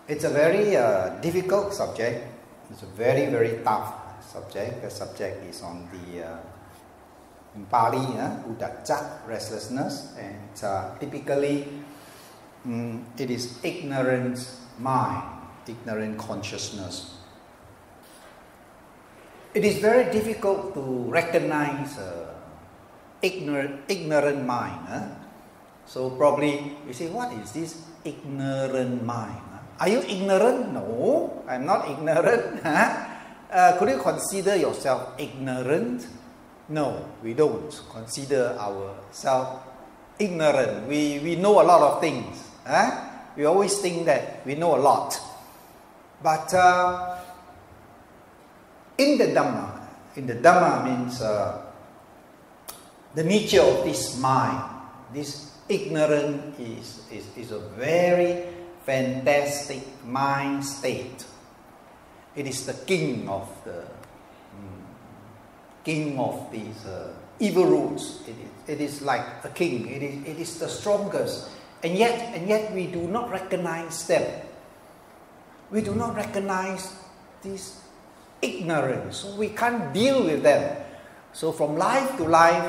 It's a very difficult subject. It's a very, very tough subject. The subject is on the in Pali, udacca, restlessness, and typically it is ignorant mind, ignorant consciousness. It is very difficult to recognize ignorant mind. So probably you say, what is this ignorant mind? Are you ignorant? No, I'm not ignorant. Could you consider yourself ignorant? No, we don't consider ourselves ignorant. We know a lot of things. We always think that we know a lot. But in the Dhamma means the nature of this mind, this ignorance is a very fantastic mind state. It is the king of these evil roots. It is like a king. It is the strongest, and yet we do not recognize them. We do not recognize this ignorance, so we can't deal with them. So from life to life,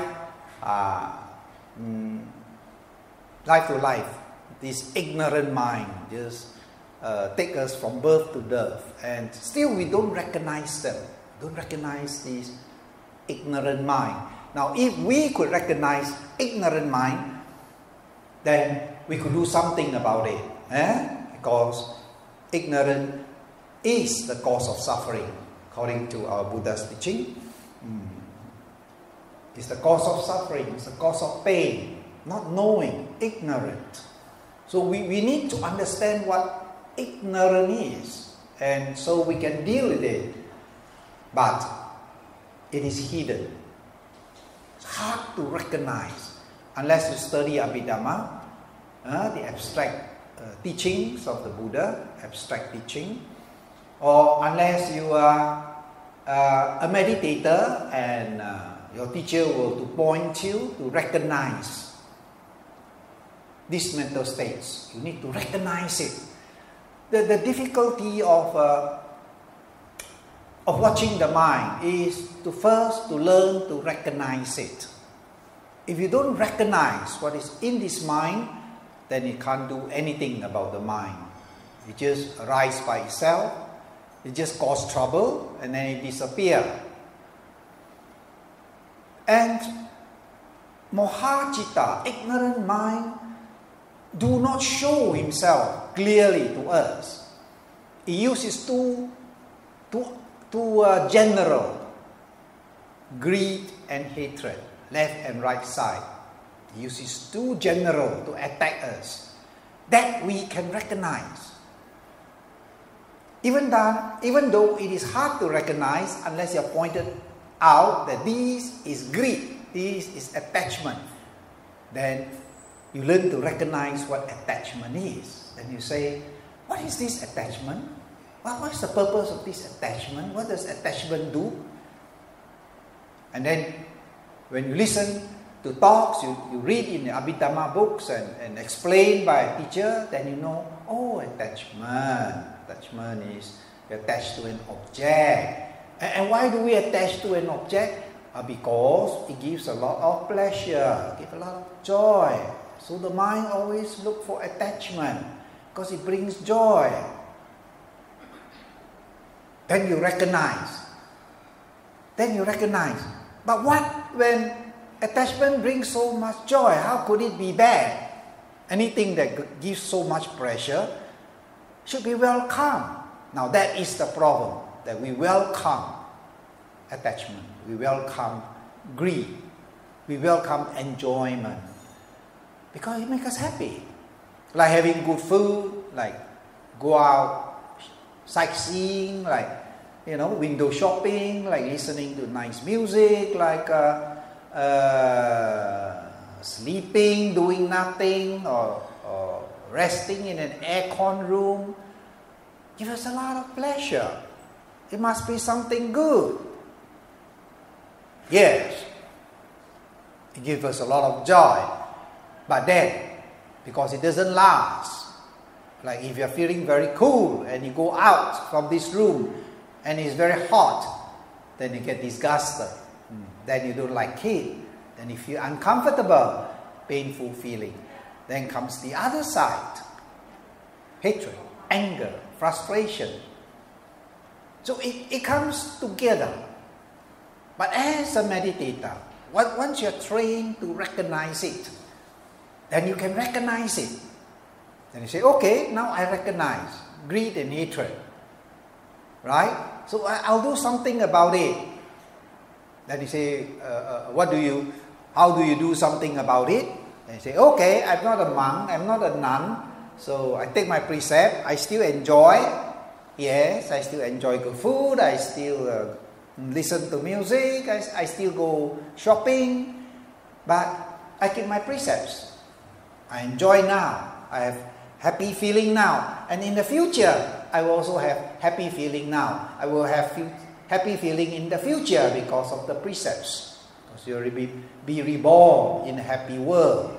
this ignorant mind just take us from birth to death, and still we don't recognize them. Don't recognize this ignorant mind. Now, if we could recognize ignorant mind, then we could do something about it, because ignorance is the cause of suffering, according to our Buddha's teaching. It's the cause of suffering, it's the cause of pain, not knowing, ignorant. So we need to understand what ignorance is, and so we can deal with it. But it is hidden. It's hard to recognize unless you study Abhidhamma, the abstract teachings of the Buddha, abstract teaching, or unless you are a meditator and your teacher will to point you to recognize these mental states. You need to recognize it. The difficulty of watching the mind is to first to learn to recognize it. If you don't recognize what is in this mind, then you can't do anything about the mind. It just arises by itself. It just causes trouble and then it disappears. And Mohajita, ignorant mind, do not show himself clearly to us. He uses too general greed and hatred, left and right side. He uses too general to attack us. That we can recognize. Even though it is hard to recognize unless you are pointed out that this is greed, this is attachment, then you learn to recognize what attachment is. Then you say, what is this attachment? Well, what is the purpose of this attachment? What does attachment do? And then when you listen to talks, you read in the Abhidhamma books and explained by a teacher, then you know, oh, attachment. Attachment is attached to an object. And why do we attach to an object? Because it gives a lot of pleasure, gives a lot of joy. So the mind always looks for attachment because it brings joy. Then you recognize. But what when attachment brings so much joy? How could it be bad? Anything that gives so much pressure should be welcome. Now that is the problem, that we welcome attachment, we welcome greed, we welcome enjoyment, because it makes us happy. Like having good food, like go out sightseeing, like window shopping, like listening to nice music, like sleeping, doing nothing, or resting in an aircon room. Give us a lot of pleasure. It must be something good. Yes, it gives us a lot of joy. But then, because it doesn't last, Like if you're feeling very cool and you go out from this room and it's very hot, then you get disgusted. Then you don't like it. Then you feel uncomfortable, painful feeling. Then comes the other side. Hatred, anger, frustration. So it comes together. But as a meditator, once you're trained to recognize it, then you can recognize it. Then you say, okay, now I recognize greed and hatred. Right? So I'll do something about it. Then you say, how do you do something about it? Then you say, okay, I'm not a monk, I'm not a nun, so I take my precept, I still enjoy. Yes, I still enjoy good food, I still listen to music, I still go shopping, but I keep my precepts. I enjoy now, I have happy feeling now, and in the future, I will also have happy feeling now. I will have happy feeling in the future because of the precepts. Because you will be reborn in a happy world.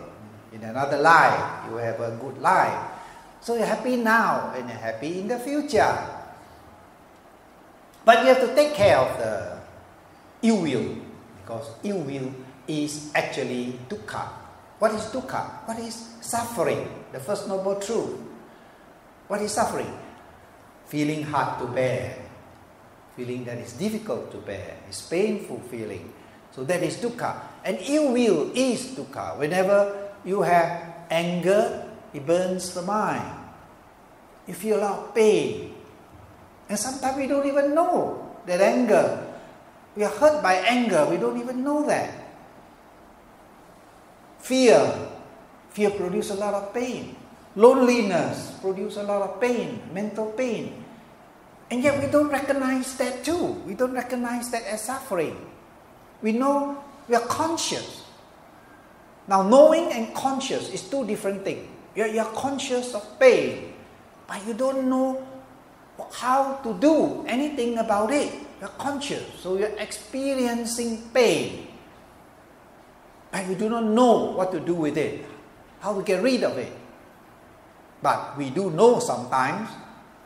In another life, you will have a good life. So you're happy now and you're happy in the future. But you have to take care of the ill will, because ill will is actually dukkha. What is dukkha? What is suffering? The first noble truth. What is suffering? Feeling hard to bear. Feeling that is difficult to bear. It's painful feeling. So that is dukkha. And ill will is dukkha. Whenever you have anger, it burns the mind. You feel a lot of pain. And sometimes we don't even know that anger. We are hurt by anger. We don't even know that. Fear produces a lot of pain. Loneliness produces a lot of pain, mental pain. And yet we don't recognize that too. We don't recognize that as suffering. We know, we are conscious. Now knowing and conscious is two different things. You're conscious of pain, but you don't know how to do anything about it. You're conscious, so you're experiencing pain. But you do not know what to do with it, how to get rid of it. But we do know sometimes,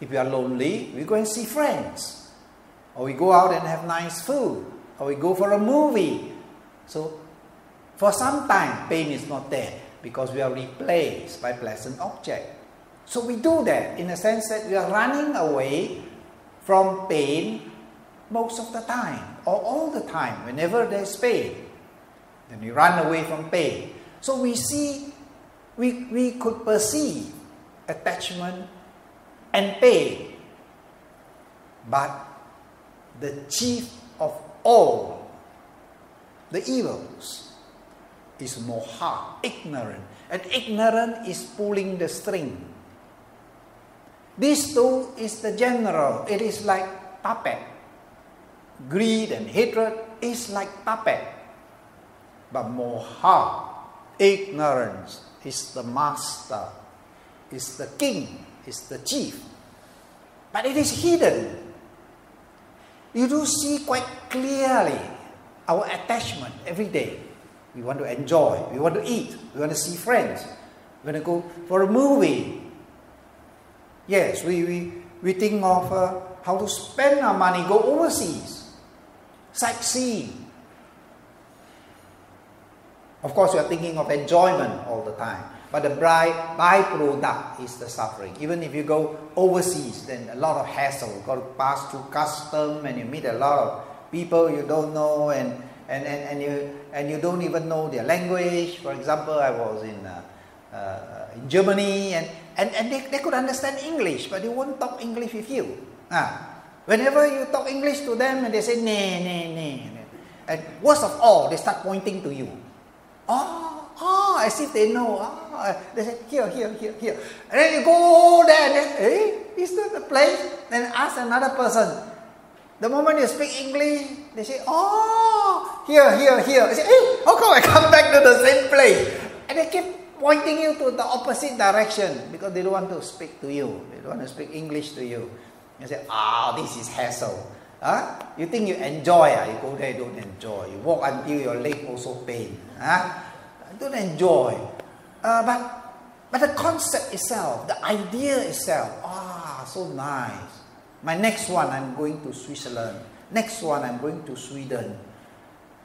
if we are lonely, we go and see friends. Or we go out and have nice food. Or we go for a movie. So, for some time, pain is not there because we are replaced by pleasant object. So we do that in a sense that we are running away from pain most of the time, or all the time, whenever there's pain. Then we run away from pain. So we see, we could perceive attachment and pain. But the chief of all the evils is moha, ignorance. And ignorance is pulling the string. This too is the general. It is like puppet. Greed and hatred is like puppet. But moha, ignorance, is the master, is the king, is the chief. But it is hidden. You do see quite clearly our attachment every day. We want to enjoy, we want to eat, we want to see friends, we want to go for a movie. Yes, we think of how to spend our money, go overseas, sightseeing. Of course, we are thinking of enjoyment all the time. But the byproduct is the suffering. Even if you go overseas, then a lot of hassle. You got to pass through custom, and you meet a lot of people you don't know, and you don't even know their language. For example, I was in Germany, and they could understand English, but they won't talk English with you. Whenever you talk English to them, and they say nee, nee, nee, and worst of all, they start pointing to you. As if they know. They say, here. And then you go there, and then, is that the place? Then ask another person. The moment you speak English, they say, here. I say, how come I come back to the same place? And they keep pointing you to the opposite direction because they don't want to speak to you. They don't want to speak English to you. You say, this is hassle. You think you enjoy, you go there, you don't enjoy. You walk until your leg also pain. Don't enjoy. But But the concept itself, the idea itself, so nice. My next one, I'm going to Switzerland. Next one, I'm going to Sweden.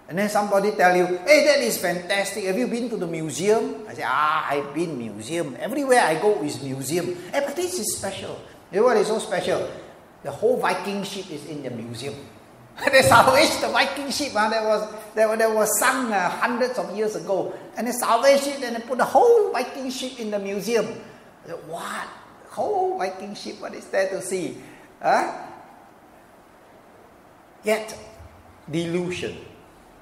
And then somebody tell you, hey, that is fantastic. Have you been to the museum? I say, I've been museum. Everywhere I go is museum. Hey, but this is special. You know what is so special? The whole Viking ship is in the museum. They salvaged the Viking ship that was sunk hundreds of years ago. And they salvaged it and they put the whole Viking ship in the museum. I said, what? Whole Viking ship, what is there to see? Yet, delusion,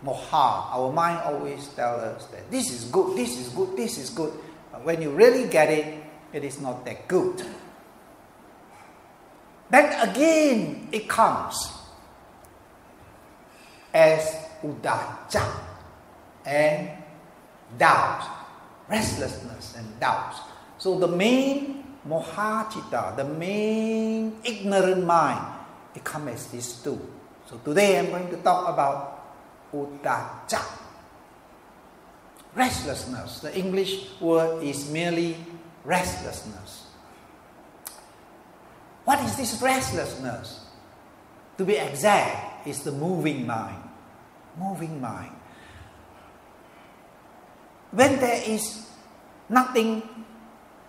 moha, our mind always tells us that this is good, this is good, this is good. But when you really get it, it is not that good. Then again, it comes as udacha and doubt, restlessness and doubt. So the main mohachita, the main ignorant mind, it comes as these two. So today I'm going to talk about udacha, restlessness. The English word is merely restlessness. What is this restlessness? To be exact, it's the moving mind. Moving mind. When there is nothing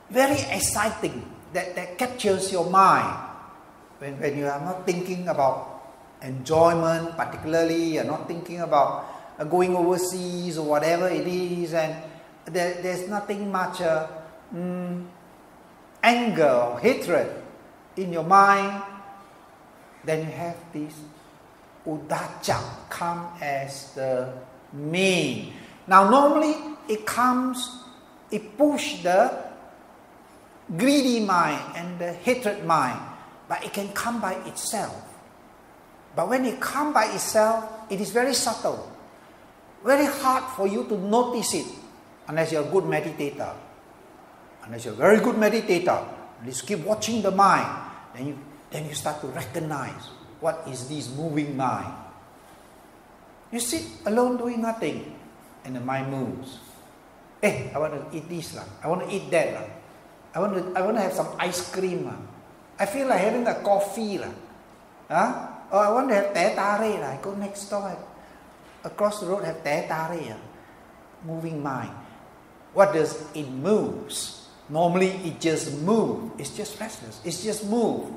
very exciting that captures your mind, when you are not thinking about enjoyment, particularly, you're not thinking about going overseas or whatever it is, and there's nothing much anger or hatred in your mind, then you have this udacha come as the main. Now normally it pushes the greedy mind and the hatred mind, but it can come by itself. But when it comes by itself, it is very subtle, very hard for you to notice it, unless you're a good meditator. Unless you're a very good meditator, and you keep watching the mind, then you start to recognize what is this moving mind. You sit alone doing nothing, and the mind moves. Hey, I want to eat this, I want to eat that, I want to have some ice cream, I feel like having a coffee, or I want to have teh tarik, I go next door, across the road have teh tarik. Moving mind. What does it moves? Normally it just moves. It's just restless. It's just move.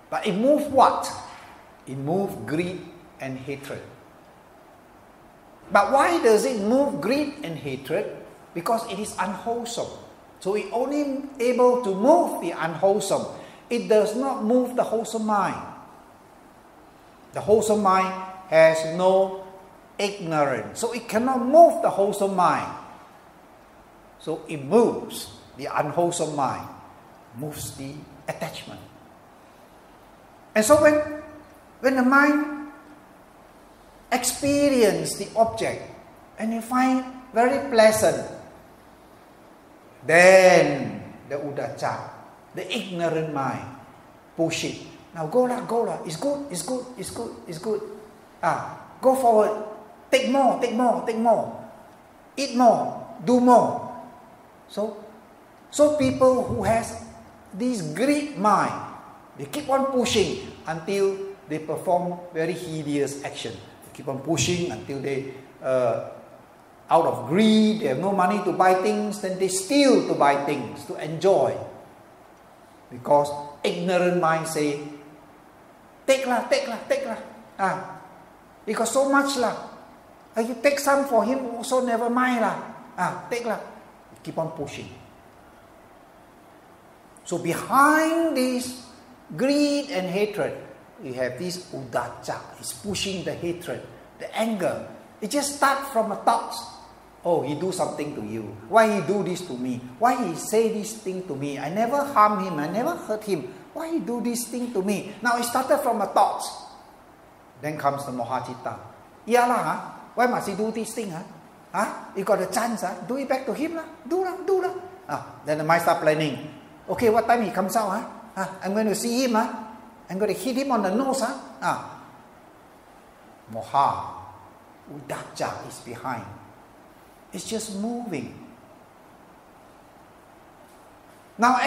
But it moves what? It moves greed and hatred. But why does it move greed and hatred? Because it is unwholesome. So it only able to move the unwholesome. It does not move the wholesome mind. The wholesome mind has no ignorance. So it cannot move the wholesome mind. So it moves the unwholesome mind, moves the attachment. And so when the mind experiences the object and you find very pleasant, then the udacha, the ignorant mind, push it. Now go lah, it's good. Go forward, take more, eat more, do more. So people who has this greed mind, they keep on pushing until they perform very hideous action. They keep on pushing until they, out of greed, they have no money to buy things, then they steal to buy things, to enjoy. Because ignorant mind say, take lah. He got so much lah. You take some for him, also never mind lah. Take lah. Keep on pushing. So behind this greed and hatred, you have this udacha. It's pushing the hatred, the anger. It just starts from a thought. Oh, he do something to you. Why he do this to me? Why he say this thing to me? I never harm him. I never hurt him. Why he do this thing to me? Now it started from a thought. Then comes the mohachita. Yeah lah, why must he do this thing? You got a chance, do it back to him lah. Do lah. Then the mind start planning. Okay, what time he comes out? I'm going to see him. I'm going to hit him on the nose. Moha, udacha is behind. It's just moving. Now,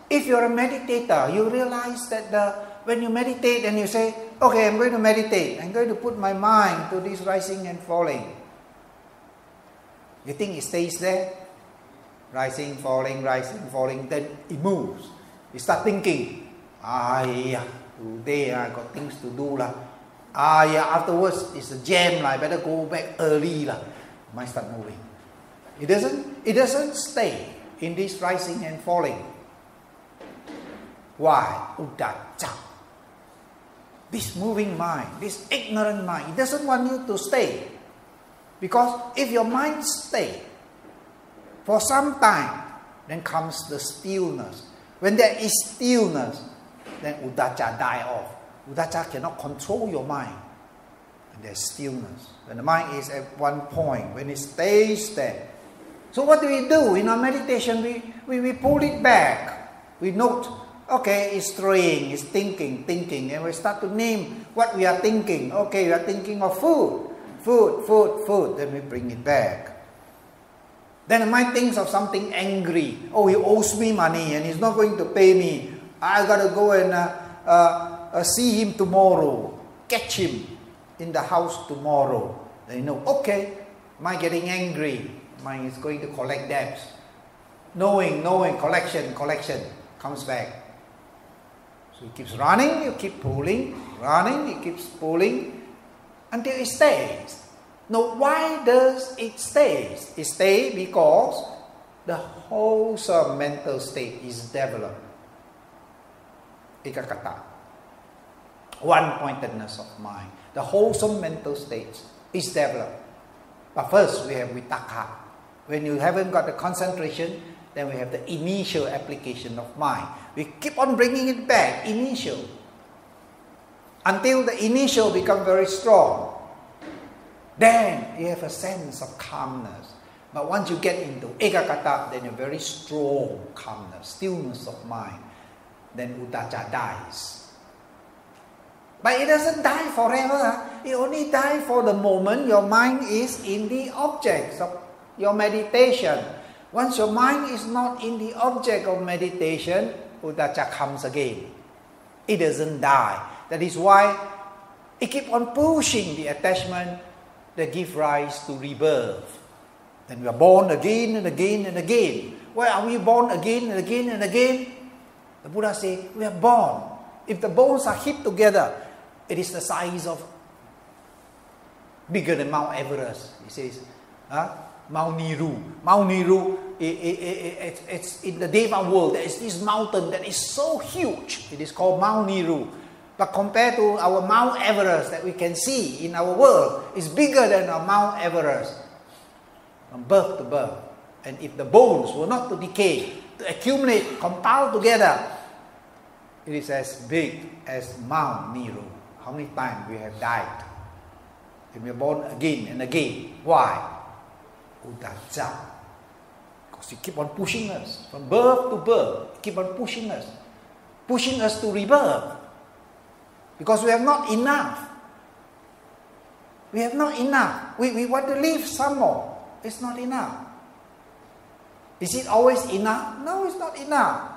if you're a meditator, you realize that when you meditate and you say, okay, I'm going to meditate, I'm going to put my mind to this rising and falling. You think it stays there? Rising, falling, then it moves. You start thinking, today I got things to do lah. Afterwards it's a jam lah, I better go back early lah. Mind start moving. It doesn't stay in this rising and falling. Why? Uddhacca. This moving mind, this ignorant mind, it doesn't want you to stay. Because if your mind stays for some time, then comes the stillness. When there is stillness, then uddhacca die off. Uddhacca cannot control your mind. And there's stillness. When the mind is at one point, when it stays there. So what do? In our meditation, we pull it back. We note, okay, it's straying, it's thinking, and we start to name what we are thinking. Okay, we are thinking of food. Then we bring it back. Then the mind thinks of something angry. Oh, he owes me money and he's not going to pay me. I gotta go and see him tomorrow. Catch him in the house tomorrow. Then you know, okay, mind getting angry. Mind is going to collect debts. Knowing, collection, comes back. So it keeps running, you keep pulling, it keeps pulling, until it stays. Now, why does it stay? It stays because the wholesome mental state is developed. Ekaggata. One-pointedness of mind. The wholesome mental state is developed. But first, we have vitakka. When you haven't got the concentration, then we have the initial application of mind. We keep on bringing it back, initial. Until the initial becomes very strong. Then you have a sense of calmness. But once you get into ekaggata, then a very strong calmness, stillness of mind. Then uddhacca dies. But it doesn't die forever. It only dies for the moment your mind is in the objects of your meditation. Once your mind is not in the object of meditation, uddhacca comes again. It doesn't die. That is why it keeps on pushing the attachment that gives rise to rebirth. Then we are born again and again and again. Why are we born again and again and again? The Buddha says, we are born. If the bones are hit together, it is the size of bigger than Mount Everest. He says, Mount Niru. Mount Niru, it's in the Deva world. There is this mountain that is so huge. It is called Mount Niru. But compared to our Mount Everest that we can see in our world, it's bigger than our Mount Everest. From birth to birth. And if the bones were not to decay, to accumulate, compile together, it is as big as Mount Niru. How many times we have died? And we are born again and again. Why? Uddhacca. Because you keep on pushing us. From birth to birth, keep on pushing us. Pushing us to rebirth. Because we have not enough. We have not enough. We want to live some more. It's not enough. Is it always enough? No, it's not enough.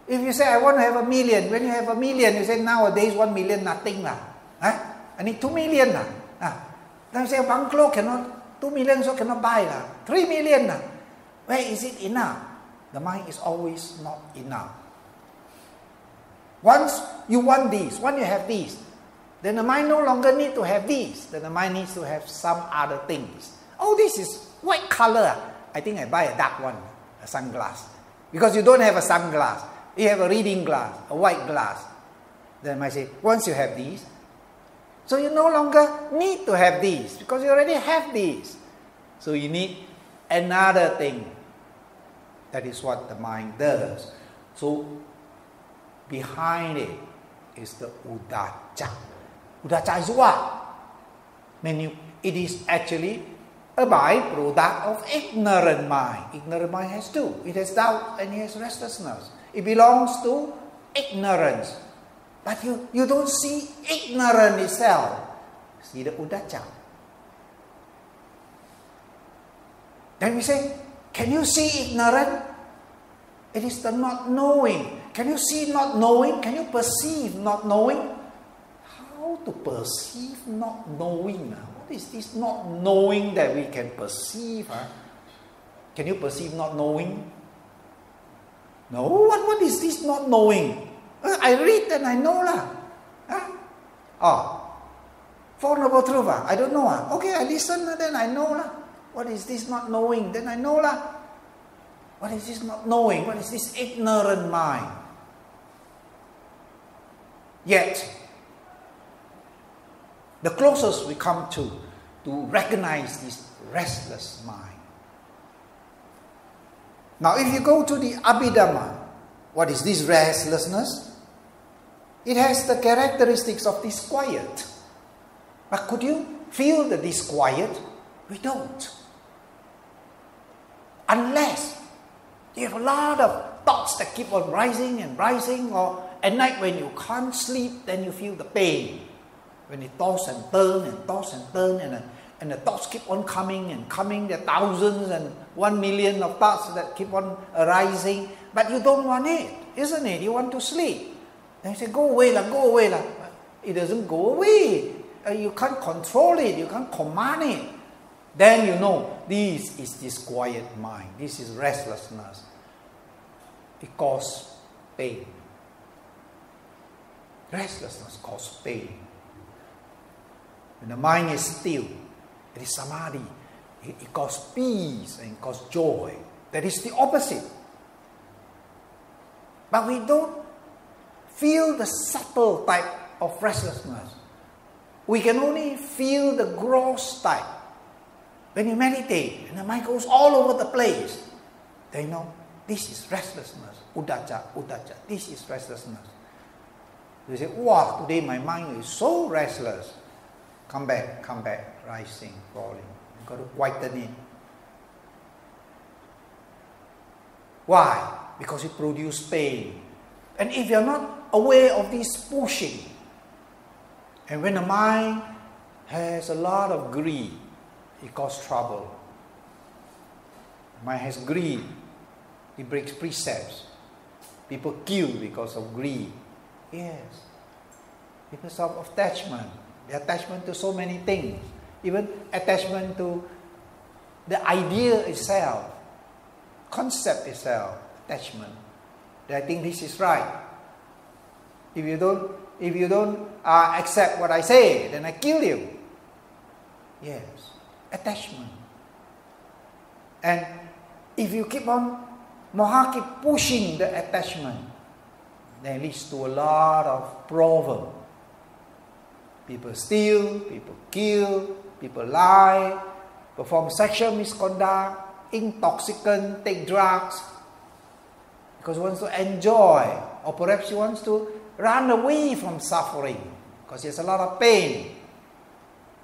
If you say, I want to have 1 million, when you have 1 million, you say, nowadays 1 million, nothing lah. I need 2 million lah. Then you say, bungalow cannot, 2 million so cannot buy lah. 3 million lah. Where is it enough? The mind is always not enough. Once you want this, once you have this, then the mind no longer needs to have this. Then the mind needs to have some other things. Oh, this is white color. I think I buy a dark one, a sunglass. Because you don't have a sunglass. You have a reading glass, a white glass. Then I say, once you have these, so you no longer need to have these because you already have these. So you need another thing. That is what the mind does. So behind it is the uddhacca. Uddhacca is what? It is actually a byproduct of ignorant mind. Ignorant mind has two. It has doubt and it has restlessness. It belongs to ignorance. But you don't see ignorance itself. See the uddhacca. Then we say, can you see ignorance? It is the not knowing. Can you see not knowing? Can you perceive not knowing? How to perceive not knowing? What is this not knowing that we can perceive? Can you perceive not knowing? No, what is this not knowing? I read and I know lah. Four Noble Truth, I don't know. Okay, I listen, then I know lah. What is this not knowing? Then I know lah. What is this not knowing? What is this ignorant mind? Yet, the closest we come to recognize this restless mind. Now, if you go to the Abhidhamma, what is this restlessness? It has the characteristics of disquiet. But could you feel the disquiet? We don't. Unless you have a lot of thoughts that keep on rising and rising, or at night when you can't sleep, then you feel the pain. When it toss and turn and toss and turn, and the thoughts keep on coming and coming, there are thousands and 1 million of thoughts that keep on arising, but you don't want it, isn't it? You want to sleep. Then you say, go away lah, go away lah. It doesn't go away. You can't control it, you can't command it. Then you know, this is disquiet mind, this is restlessness. It causes pain. Restlessness causes pain. When the mind is still, it is samadhi. It causes peace and it causes joy. That is the opposite. But we don't feel the subtle type of restlessness. We can only feel the gross type. When you meditate and the mind goes all over the place, then you know, this is restlessness. Uddhacca, uddhacca. This is restlessness. You say, wow, today my mind is so restless. Come back, rising, falling. You've got to quieten it. Why? Because it produces pain. And if you're not aware of this pushing, and when the mind has a lot of greed, it causes trouble. The mind has greed, it breaks precepts. People kill because of greed. Yes. Because of attachment. The attachment to so many things. Even attachment to the idea itself. Concept itself. Attachment. That I think this is right. If you don't accept what I say, then I kill you. Yes. Attachment. And if you keep on, moha keep pushing the attachment, then it leads to a lot of problems. People steal, people kill, people lie, perform sexual misconduct, intoxicant, take drugs, because he wants to enjoy, or perhaps he wants to run away from suffering, because there's a lot of pain.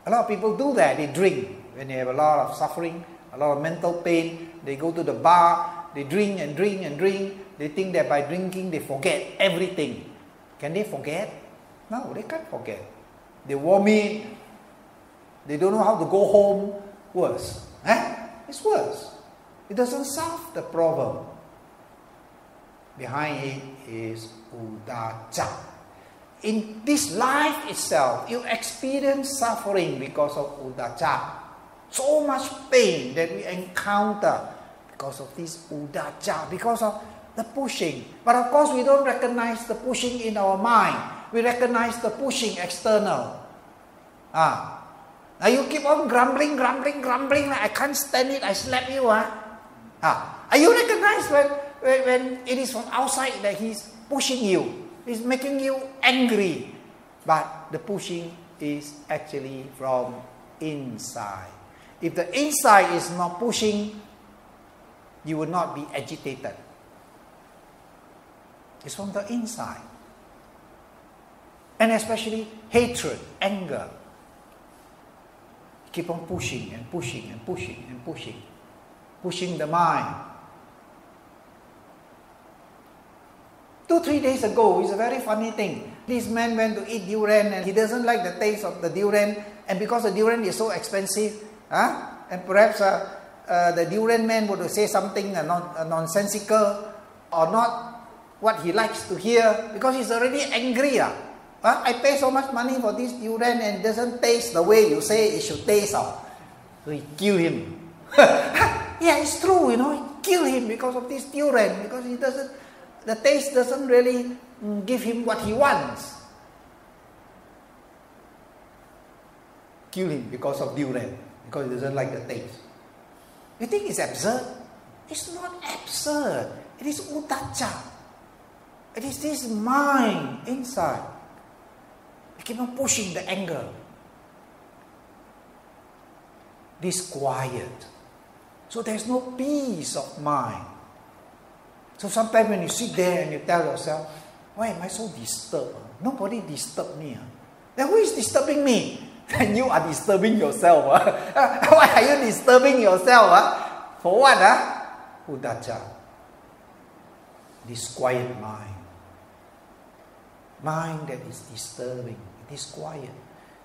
A lot of people do that. They drink when they have a lot of suffering, a lot of mental pain. They go to the bar, they drink and drink and drink. They think that by drinking they forget everything. Can they forget? No, they can't forget. They vomit. They don't know how to go home. Worse. It's worse. It doesn't solve the problem. Behind it is uddhacca. In this life itself, you experience suffering because of uddhacca. So much pain that we encounter because of this uddhacca, because of the pushing. But of course, we don't recognize the pushing in our mind. We recognize the pushing external. Now you keep on grumbling. I can't stand it. I slap you. Are you recognize when it is from outside that he's pushing you? He's making you angry. But the pushing is actually from inside. If the inside is not pushing, you will not be agitated. It's from the inside. And especially hatred, anger. Keep on pushing and pushing and pushing and pushing. Pushing the mind. 2-3 days ago, it's a very funny thing. This man went to eat durian and he doesn't like the taste of the durian. And because the durian is so expensive, and perhaps the durian man would say something nonsensical, or not what he likes to hear, because he's already angry. I pay so much money for this durian and it doesn't taste the way you say it should taste. So he kill him. Yeah, it's true, he kill him because of this durian, because the taste doesn't really give him what he wants. Kill him because of durian, because he doesn't like the taste. You think it's absurd? It's not absurd. It is uddhacca. It is this mind inside. You keep on pushing the anger. Disquiet. So there's no peace of mind. So sometimes when you sit there and you tell yourself, why am I so disturbed? Nobody disturbed me. Then who is disturbing me? Then you are disturbing yourself. Why are you disturbing yourself? For what? Uddhacca. Disquiet mind. Mind that is disturbing, disquiet.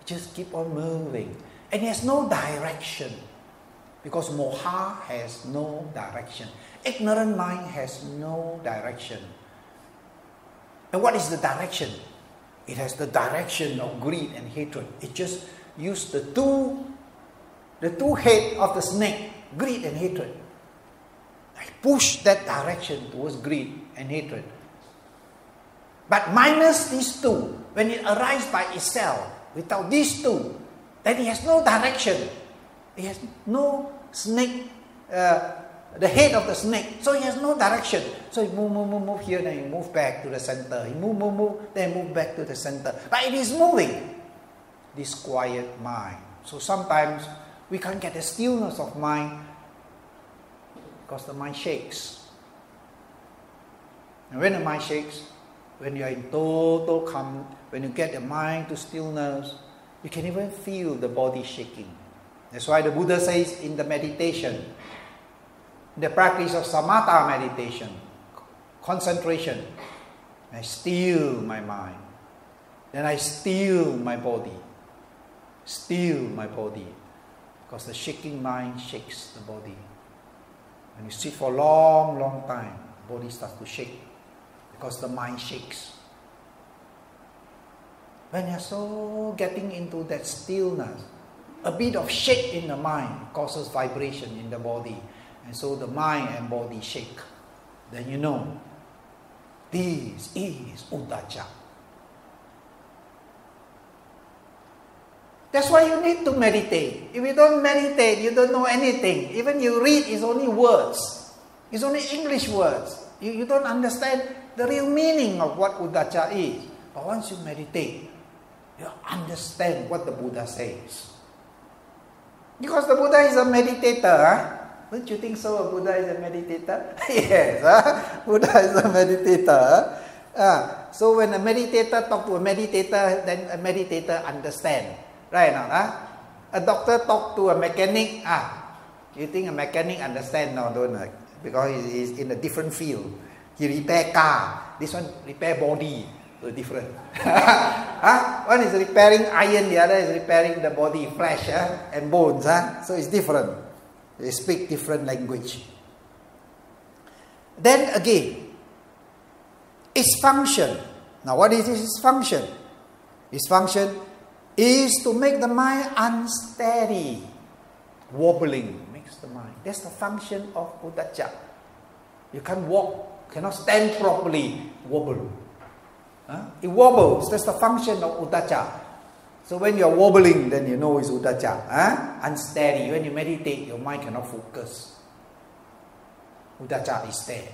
It just keep on moving. And it has no direction. Because moha has no direction. Ignorant mind has no direction. And what is the direction? It has the direction of greed and hatred. It just used the two heads of the snake, greed and hatred. I push that direction towards greed and hatred. But minus these two, when it arises by itself, without these two, then it has no direction. It has no snake, the head of the snake, so it has no direction. So you move here, then you move back to the center. You move, then move back to the center. But it is moving. This quiet mind. So sometimes we can't get the stillness of mind because the mind shakes. And when the mind shakes, when you are in total calm, when you get the mind to stillness, you can even feel the body shaking. That's why the Buddha says in the meditation, the practice of samatha meditation, concentration, I still my mind. Then I still my body. Still my body. Because the shaking mind shakes the body. When you sit for a long, long time, the body starts to shake. Because the mind shakes. When you're so getting into that stillness, a bit of shake in the mind causes vibration in the body. And so the mind and body shake. Then you know, this is uddhacca. That's why you need to meditate. If you don't meditate, you don't know anything. Even you read, it's only words. It's only English words. You don't understand the real meaning of what uddhacca is. But once you meditate, you understand what the Buddha says. Because the Buddha is a meditator. Don't you think so? Buddha is a meditator? Yes, Buddha is a meditator. So when a meditator talks to a meditator, then a meditator understands. Right now, a doctor talk to a mechanic. You think a mechanic understand? No, don't. Because he is in a different field. He repair car. This one repair body. So different. One is repairing iron. The other is repairing the body, flesh and bones. So it's different. They speak different language. Then again, its function. Now, what is its function? Its function is to make the mind unsteady, wobbling, makes the mind. That's the function of uddhacca. You can't walk, cannot stand properly, wobble. It wobbles. That's the function of uddhacca. So when you're wobbling, then you know it's uddhacca. Unsteady. When you meditate, your mind cannot focus. Uddhacca is there.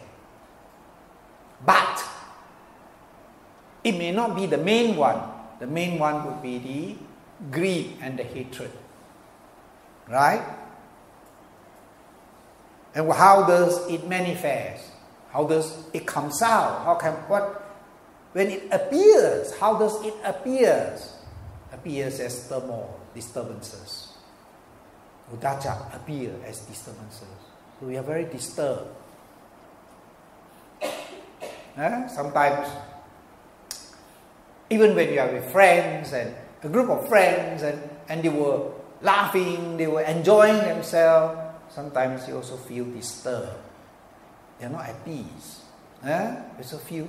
But it may not be the main one. The main one would be the greed and the hatred. Right? And how does it manifest? How does it come out? When it appears, how does it appear? Appears as turmoil, disturbances. Uddhacca appear as disturbances. So we are very disturbed. Sometimes, even when you are with friends and a group of friends and they were laughing, they were enjoying themselves, sometimes you also feel disturbed. They are not at peace. You just feel,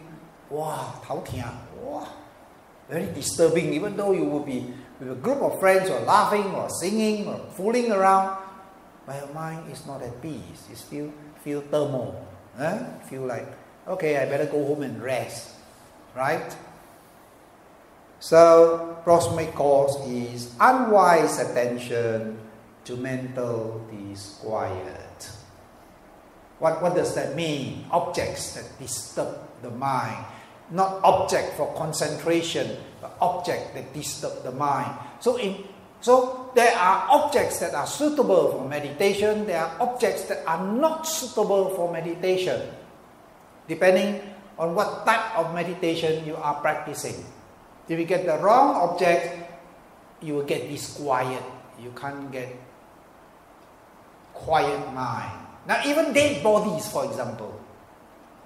wow, 头痛, wow, very disturbing. Even though you will be with a group of friends or laughing or singing or fooling around, but your mind is not at peace. You still feel turmoil. Feel like, okay, I better go home and rest, right? So, proximate cause is unwise attention to mental disquiet. What does that mean? Objects that disturb the mind. Not object for concentration, but object that disturb the mind. So there are objects that are suitable for meditation. There are objects that are not suitable for meditation, depending on what type of meditation you are practicing. If you get the wrong object, you will get disquiet. You can't get quiet mind. Now even dead bodies, for example.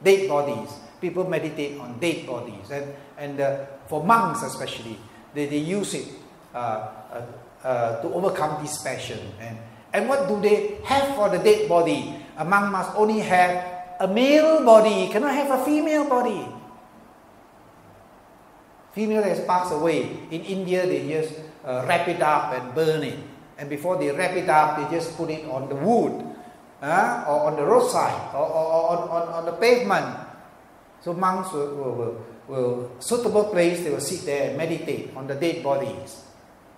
Dead bodies. People meditate on dead bodies. And for monks especially, they use it to overcome this passion. And what do they have for the dead body? A monk must only have a male body, cannot have a female body. Female has passed away. In India, they just wrap it up and burn it. And before they wrap it up, they just put it on the wood, or on the roadside, or on the pavement. So monks will suitable place, they will sit there and meditate on the dead bodies,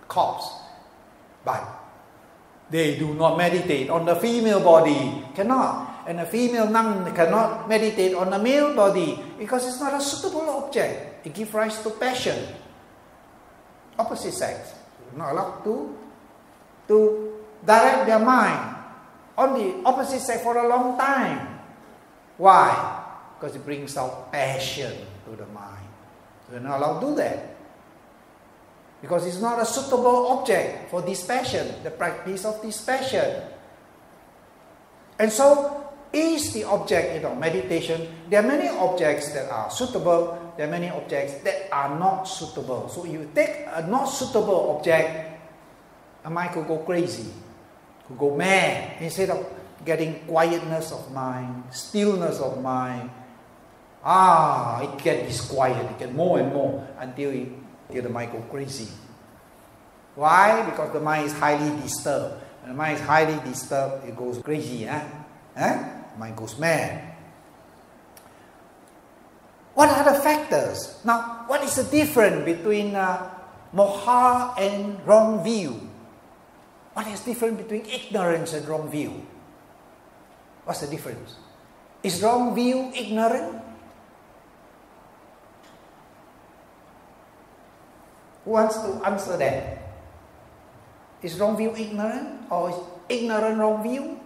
corpse. But they do not meditate on the female body, cannot. And a female nun cannot meditate on the male body because it's not a suitable object. It gives rise to passion. Opposite sex, not allowed to direct their mind on the opposite sex for a long time. Why? Because it brings out passion to the mind. We're not allowed to do that. Because it's not a suitable object for this passion, the practice of this passion. And so, is the object in our meditation. There are many objects that are suitable, there are many objects that are not suitable. So if you take a not suitable object, a mind could go crazy, could go mad. Instead of getting quietness of mind, stillness of mind, it gets disquiet, it gets more and more until the mind goes crazy. Why? Because the mind is highly disturbed. When the mind is highly disturbed, it goes crazy. Mind goes mad. What are the factors? Now, what is the difference between moha and wrong view? What is the difference between ignorance and wrong view? What's the difference? Is wrong view ignorant? Who wants to answer that? Is wrong view ignorant, or is ignorant wrong view?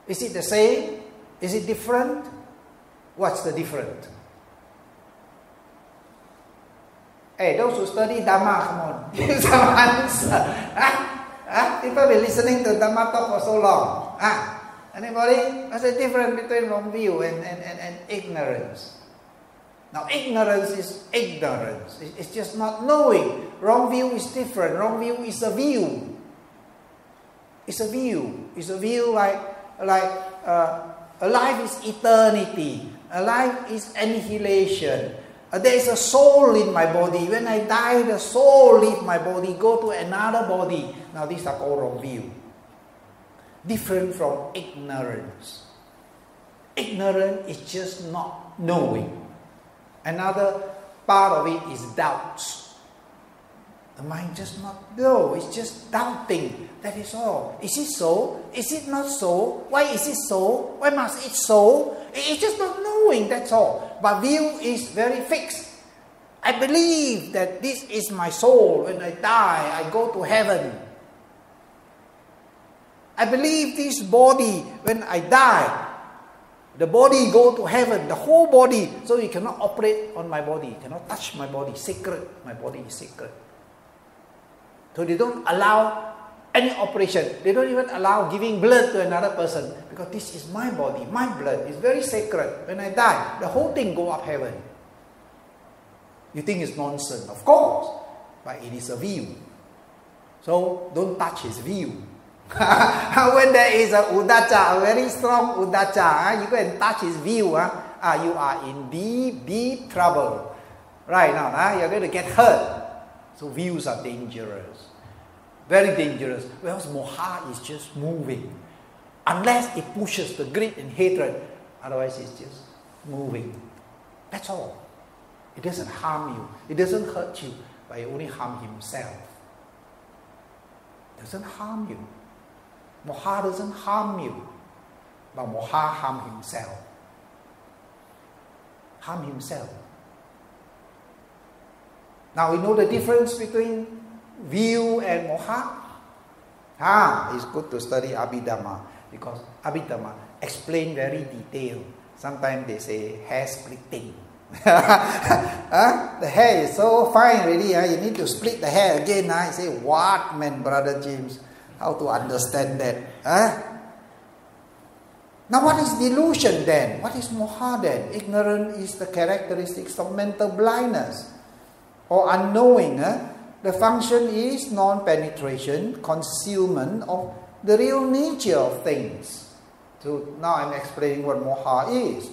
Is it the same? Is it different? What's the difference? Hey, those who study Dhamma, come on, give some answer. People have been listening to Dhamma talk for so long. Anybody? What's the difference between wrong view and ignorance? Now, ignorance is ignorance. It's just not knowing. Wrong view is different. Wrong view is a view. It's a view. It's a view like a life is eternity. A life is annihilation. There is a soul in my body. When I die, the soul leaves my body, go to another body. Now, these are all wrong view. Different from ignorance. Ignorance is just not knowing. Another part of it is doubts. The mind just not know. It's just doubting. That is all. Is it so? Is it not so? Why is it so? Why must it so? It's just not knowing. That's all. But view is very fixed. I believe that this is my soul. When I die, I go to heaven. I believe this body, when I die, the body go to heaven, the whole body. So you cannot operate on my body. You cannot touch my body. Sacred. My body is sacred. So they don't allow any operation. They don't even allow giving blood to another person. Because this is my body, my blood. It's very sacred. When I die, the whole thing go up heaven. You think it's nonsense? Of course. But it is a view. So don't touch his view. When there is a udacha, a very strong udacha, you go and touch his view, you are in deep, deep trouble. Right now, you're going to get hurt. So views are dangerous. Very dangerous. Whereas moha is just moving. Unless it pushes the greed and hatred. Otherwise it's just moving. That's all. It doesn't harm you. It doesn't hurt you. But it only harms himself. It doesn't harm you. Moha doesn't harm you. But moha harms himself. Harm himself. Now we know the difference between view and moha. It's good to study Abhidhamma because Abhidhamma explain very detailed. Sometimes they say hair splitting. The hair is so fine already. You need to split the hair again. You say, what, man, Brother James? How to understand that? Now what is delusion then? What is moha then? Ignorance is the characteristics of mental blindness or unknowing. The function is non-penetration, concealment of the real nature of things. So now I'm explaining what moha is.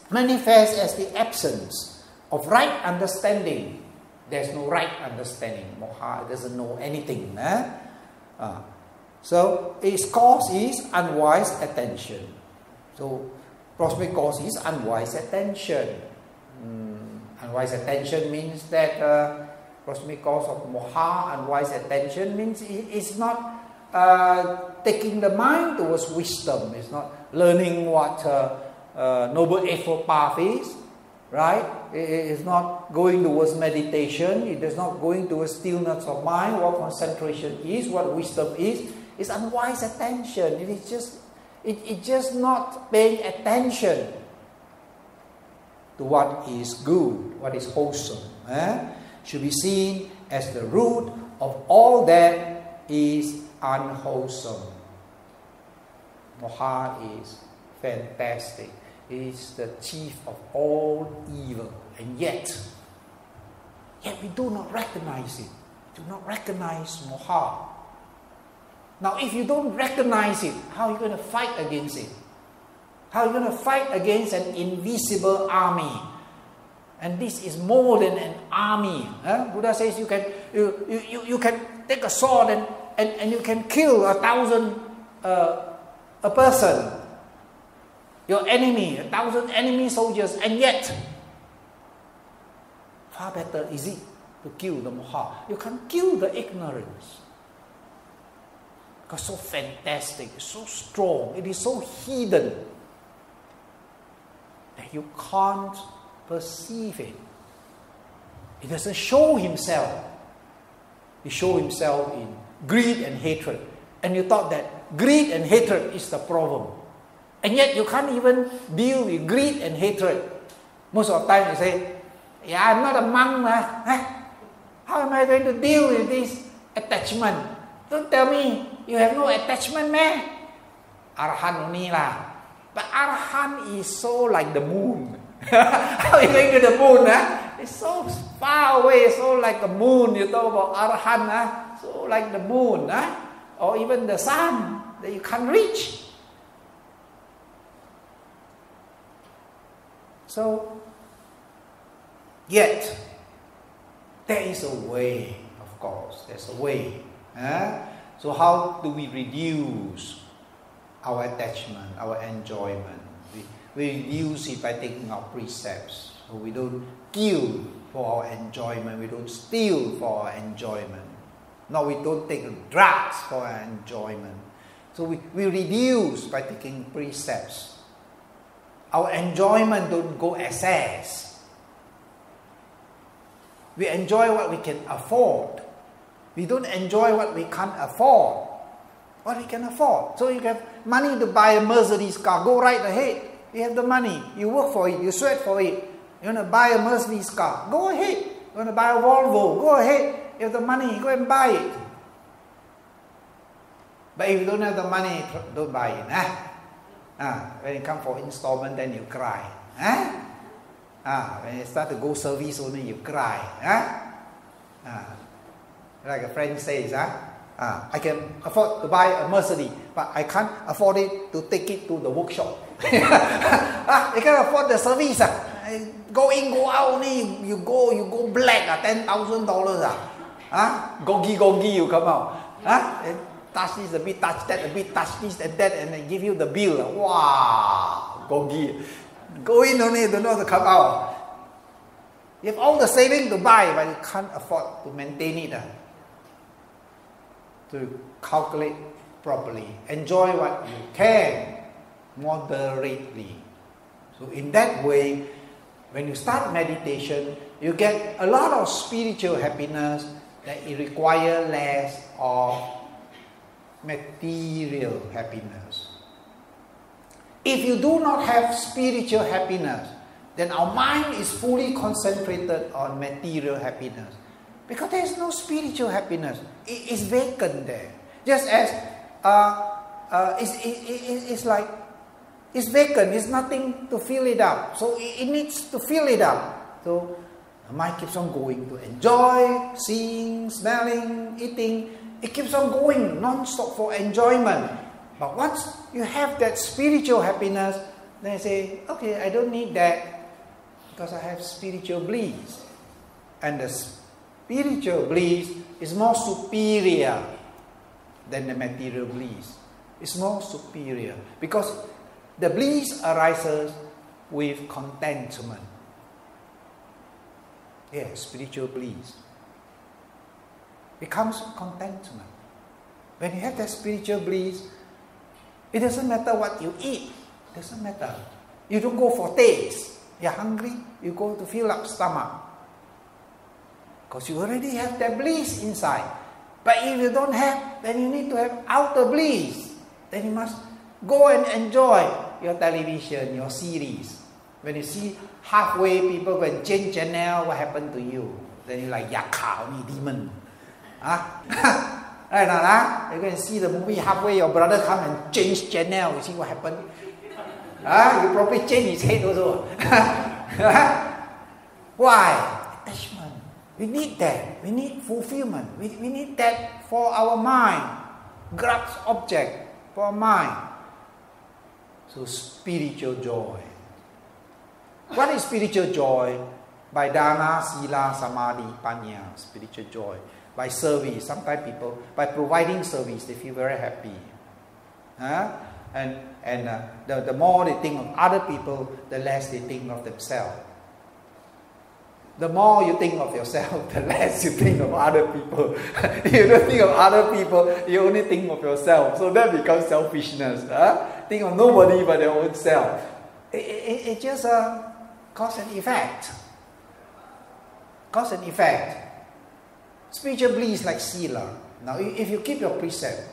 Manifests as the absence of right understanding. There's no right understanding. Moha doesn't know anything. So its cause is unwise attention. So proximate cause is unwise attention. Unwise attention means that proximate cause of moha, unwise attention means it's not taking the mind towards wisdom. It's not learning what Noble Eightfold Path is, right? It is not going towards meditation. It is not going towards stillness of mind, what concentration is, what wisdom is. It's unwise attention. It's just not paying attention to what is good, what is wholesome. Should be seen as the root of all that is unwholesome. Moha is fantastic. It is the chief of all evil. And yet we do not recognize it. Do not recognize moha. Now if you don't recognize it, how are you going to fight against it? How are you going to fight against an invisible army? And this is more than an army. Buddha says you can take a sword and you can kill 1,000 a person. Your enemy, 1,000 enemy soldiers, and yet far better is it to kill the moha. You can kill the ignorance. Because so fantastic, it's so strong, it is so hidden that you can't perceive it. It doesn't show himself. It shows himself in greed and hatred. And you thought that greed and hatred is the problem. And yet you can't even deal with greed and hatred. Most of the time you say, I'm not a monk. How am I going to deal with this attachment? Don't tell me you have no attachment, man. Arhan only lah. But Arhan is so like the moon. How are you going to the moon? It's so far away, so like the moon. You talk about Arhan, so like the moon. Or even the sun that you can't reach. So, yet, there is a way, of course, there's a way. So how do we reduce our attachment, our enjoyment? We reduce it by taking our precepts. So we don't kill for our enjoyment, we don't steal for our enjoyment. No, we don't take drugs for our enjoyment. So we reduce by taking precepts. Our enjoyment don't go excess. We enjoy what we can afford. We don't enjoy what we can't afford. What we can afford. So you have money to buy a Mercedes car, go right ahead. You have the money, you work for it, you sweat for it. You want to buy a Mercedes car, go ahead. You want to buy a Volvo, go ahead. You have the money, go and buy it. But if you don't have the money, don't buy it. When it comes for installment, then you cry. When you start to go service only, you cry. Like a friend says, I can afford to buy a Mercedes, but I can't afford it to take it to the workshop. You can't afford the service. Go in, go out only. You go black. $10,000. Gogi, you come out. Touch this a bit, touch that a bit, touch this and that, and they give you the bill. Wow, gogi. Go in only, don't know to come out. You have all the saving to buy, but you can't afford to maintain it. To calculate properly. Enjoy what you can, moderately. So in that way, when you start meditation, you get a lot of spiritual happiness that it requires less of material happiness. If you do not have spiritual happiness, then our mind is fully concentrated on material happiness. Because there is no spiritual happiness. It is vacant there. Just as it's like it's vacant. There's nothing to fill it up. So it needs to fill it up. So the mind keeps on going to enjoy, seeing, smelling, eating. It keeps on going non-stop for enjoyment. But once you have that spiritual happiness, then you say, okay, I don't need that because I have spiritual bliss. And the spiritual bliss is more superior than the material bliss. It's more superior because the bliss arises with contentment. Yeah, spiritual bliss becomes contentment. When you have that spiritual bliss, it doesn't matter what you eat. It doesn't matter. You don't go for taste. You're hungry, you go to fill up stomach. Because you already have that bliss inside. But if you don't have, then you need to have outer bliss. Then you must go and enjoy your television, your series. When you see halfway people go and change channel, what happened to you? Then you're like, yaka, only demon. Right now, you go and see the movie halfway, your brother come and change channel, you see what happened? You probably change his head also. Why? Attachment. We need that. We need fulfillment. We need that for our mind. Grasp object for our mind. So spiritual joy. What is spiritual joy? By dana, sila, samadhi, panya. Spiritual joy. By service. Sometimes people, by providing service, they feel very happy. And the more they think of other people, the less they think of themselves. The more you think of yourself, the less you think of other people. You don't think of other people, you only think of yourself. So that becomes selfishness. Think of nobody but their own self. It just cause and effect. Cause and effect. Spiritual bliss like sila. Now, if you keep your precept,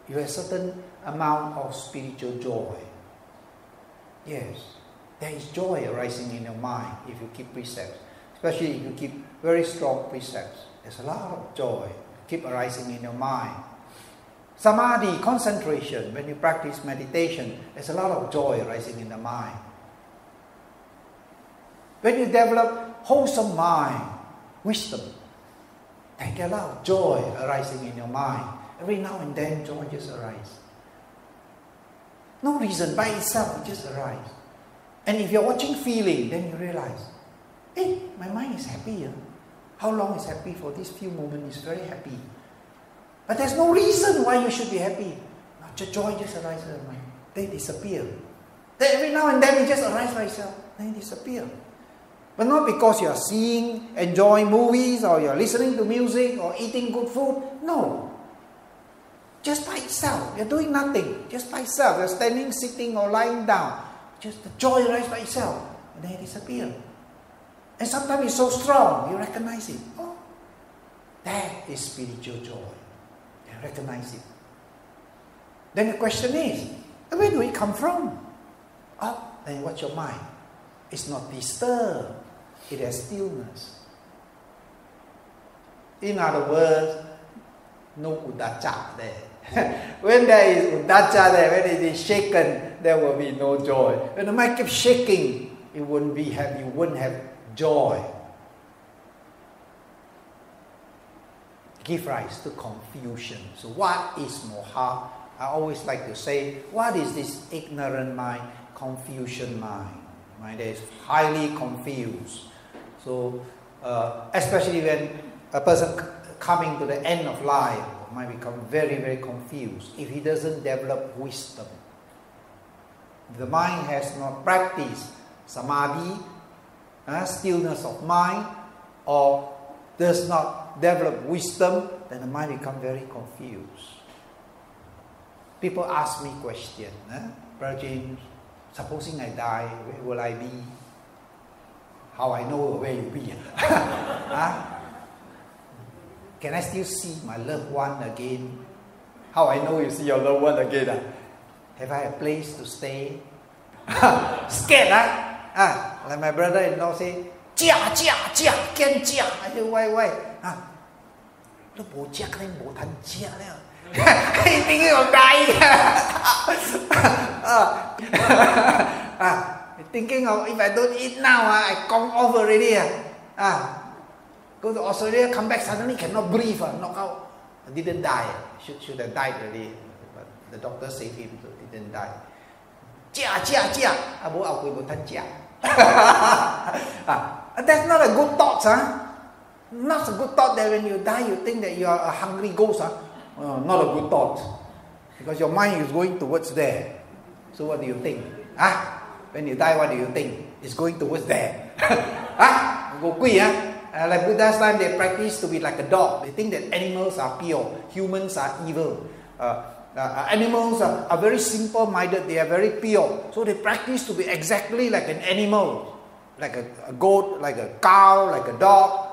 you have a certain amount of spiritual joy. Yes, there is joy arising in your mind if you keep precepts. Especially if you keep very strong precepts. There's a lot of joy keep arising in your mind. Samadhi, concentration. When you practice meditation, there's a lot of joy arising in the mind. When you develop wholesome mind, wisdom, there's a lot of joy arising in your mind. Every now and then, joy just arises. No reason, by itself, it just arises. And if you're watching feeling, then you realize, hey, my mind is happy. How long is happy? For these few moments, it's very happy. But there's no reason why you should be happy. Joy just arises in your mind. They disappear. Then every now and then, it just arises by itself. Then it disappears. But not because you're seeing, enjoying movies, or you're listening to music, or eating good food. No. Just by itself. You're doing nothing. Just by itself. You're standing, sitting, or lying down. Just the joy arises by itself. And then it disappears. And sometimes it's so strong, you recognize it. Oh, that is spiritual joy. You recognize it. Then the question is, where do it come from? Oh, then what's your mind? It's not disturbed. It has stillness. In other words, no udacha there. When there is udacha there, when it is shaken, there will be no joy. When the mind keeps shaking, you wouldn't have joy. give rise to confusion. So what is moha? I always like to say, what is this ignorant mind, confusion mind? Mind that is highly confused. So especially when a person coming to the end of life might become very, very confused if he doesn't develop wisdom. The mind has not practiced samadhi, stillness of mind, or does not develop wisdom, then the mind becomes very confused. People ask me questions. Brother James, supposing I die, where will I be? How I know where you be? Can I still see my loved one again? How I know you see your loved one again? Have I a place to stay? Scared, like my brother-in-law say, Jia, can Jia. I say, why? Look, bo Jia, then bo tan Jia. He's thinking of dying. Thinking of, if I don't eat now, I come off already. Go to Australia, come back, suddenly cannot breathe, knock out. I didn't die. Should have died already. But the doctor saved him, so he didn't die. Jia. That's not a good thought, Not a good thought that when you die, you think that you are a hungry ghost, not a good thought. Because your mind is going towards there. So what do you think? When you die, what do you think? It's going towards there. Like Buddha's time, they practice to be like a dog. They think that animals are pure, humans are evil. Animals are very simple-minded, they are very pure. So they practice to be exactly like an animal, like a goat, like a cow, like a dog.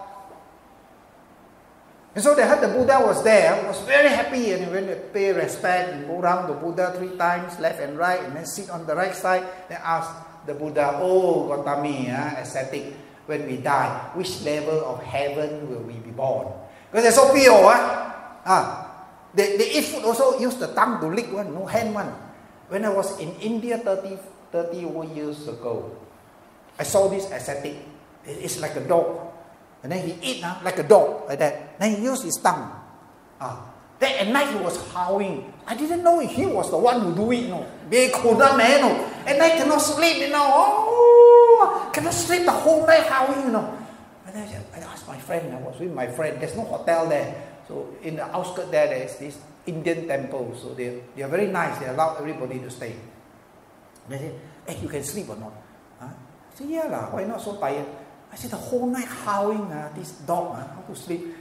And so they heard the Buddha was there, was very happy, and when they pay respect and go around the Buddha 3 times, left and right, and then sit on the right side, they ask the Buddha, oh Gautami, ascetic, when we die, which level of heaven will we be born? Because they're so pure. They eat food also, use the tongue to lick one, no hand one. When I was in India 30 over years ago, I saw this ascetic. It's like a dog. And then he eat like a dog, like that. Then he used his tongue. Then at night he was howling. I didn't know he was the one who do it, At night cannot sleep, cannot sleep the whole night howling, And then I asked my friend, I was with my friend, there's no hotel there. So in the outskirts there is this Indian temple. So they are very nice, they allow everybody to stay. And they said, hey, you can sleep or not? I said, yeah, why not so tired? I said, the whole night howling, this dog, how to sleep?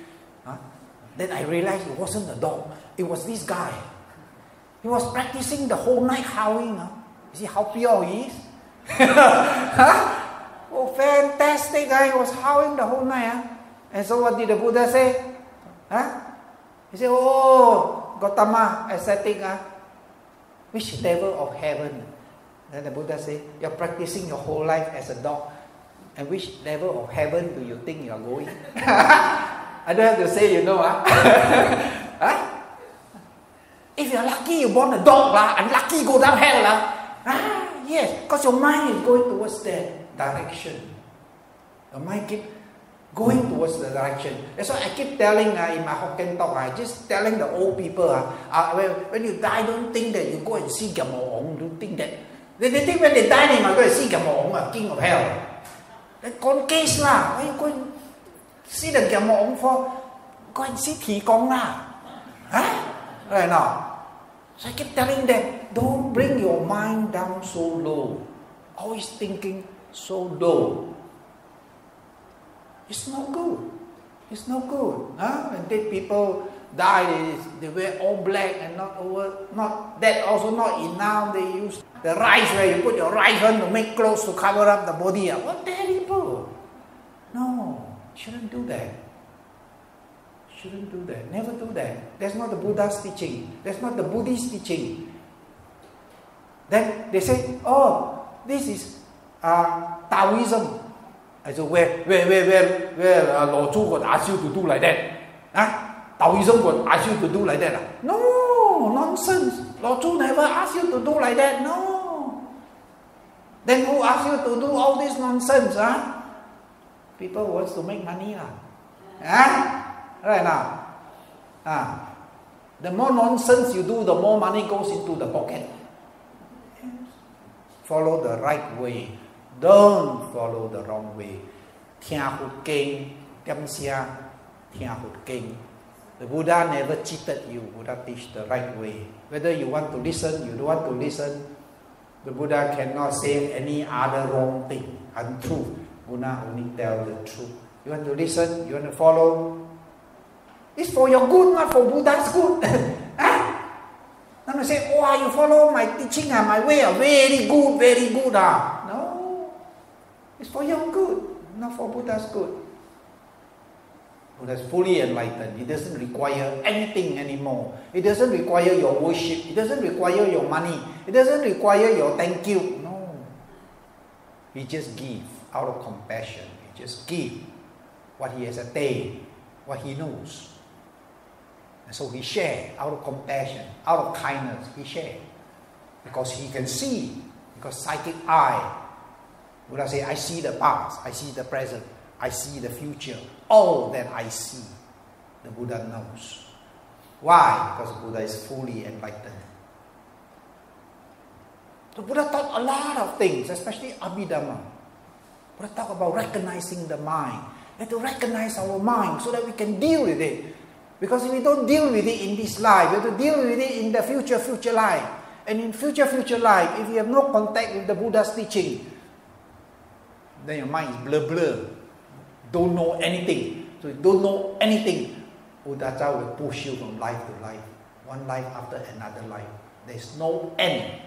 Then I realized it wasn't a dog, it was this guy. He was practicing the whole night howling. You see how pure he is? Oh, fantastic, he was howling the whole night. And so what did the Buddha say? He said, oh, Gautama, ascetic, which level of heaven? Then the Buddha said, you're practicing your whole life as a dog. And which level of heaven do you think you are going? I don't have to say, If you're lucky, you born a dog, unlucky, go down hell. Yes, because your mind is going towards that direction. Your mind keep going towards the direction. That's why I keep telling in my Hokkien talk, I just telling the old people, when you die, don't think that you go and see Gamma. Don't think that. They think when they die, they might go and see Gamma, king of hell. Then con case lah. Why you go and see the Gamma for? Go and see Thi Kong lah. Right now. So I keep telling them, don't bring your mind down so low. Always thinking so low. It's not good. It's not good. When dead people die, they wear all black and not that also not enough. They use the rice where you put your rice on to make clothes to cover up the body. What terrible. No, shouldn't do that. Shouldn't do that. Never do that. That's not the Buddha's teaching. That's not the Buddhist teaching. Then they say, oh, this is Taoism. I said, where Lord Zhu would ask you to do like that? Taoism would ask you to do like that? No, nonsense. Lord Zhu never asked you to do like that. No. Then who asked you to do all this nonsense? People wants to make money. Right now. The more nonsense you do, the more money goes into the pocket. Follow the right way. Don't follow the wrong way. The Buddha never cheated you. Buddha teach the right way. Whether you want to listen, you don't want to listen, the Buddha cannot say any other wrong thing, untruth. Buddha only tell the truth. You want to listen, you want to follow, it's for your good, not for Buddha's good. Not to say, oh, you follow my teaching, my way, very good, very good. No, it's for your good, not for Buddha's good. Buddha is fully enlightened. It doesn't require anything anymore. It doesn't require your worship. It doesn't require your money. It doesn't require your thank you. No. He just gives out of compassion. He just gives what he has attained, what he knows. And so he shares out of compassion, out of kindness. He shares because he can see, because psychic eye. Buddha says, I see the past, I see the present, I see the future. All that I see, the Buddha knows. Why? Because Buddha is fully enlightened. The Buddha taught a lot of things, especially Abhidhamma. Buddha talked about recognizing the mind. We have to recognize our mind so that we can deal with it. Because if we don't deal with it in this life, we have to deal with it in the future life. And in future life, if you have no contact with the Buddha's teaching, then your mind is blur. Don't know anything. So you don't know anything. Buddha will push you from life to life. One life after another life. There is no end.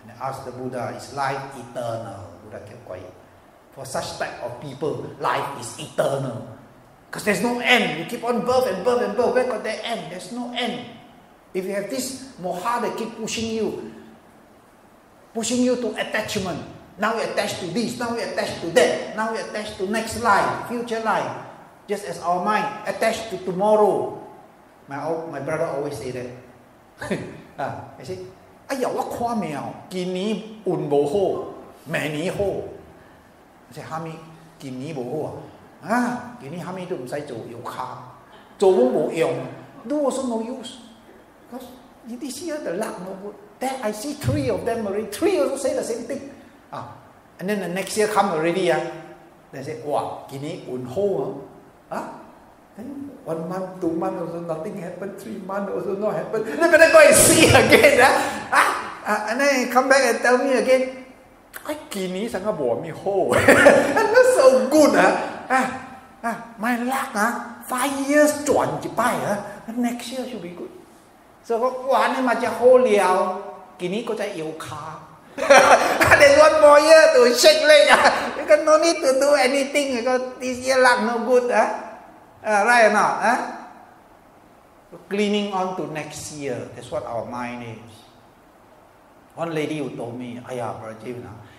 And I asked the Buddha, is life eternal? Buddha kept quiet. For such type of people, life is eternal. Because there's no end. You keep on birth and birth and birth. Where got there end? There's no end. If you have this moha that keep pushing you to attachment. Now we attach to this, now we attach to that, now we attach to next life, future life. Just as our mind attached to tomorrow. My brother always say that. I say, I say, Hami, Kini bo ho. Kini Hami do say to you car. Do also no use. Because this year the luck no good. There I see 3 of them already. 3 also say the same thing. And then the next year come already. They say, wow, Kini unho. Then 1 month, 2 months also nothing happened. 3 months also not happened. Then better go and see again. And then come back and tell me again, I Kini sang bo mi ho. That's so good. My luck. 5 years 转一摆. Next year should be good. So 哇你嘛只好了，今年嗰只摇卡。There's 1 more year to shake leg. Because no need to do anything because this year luck no good. Right or not? Cleaning on to next year. That's what our mind is. One lady who told me, Brother,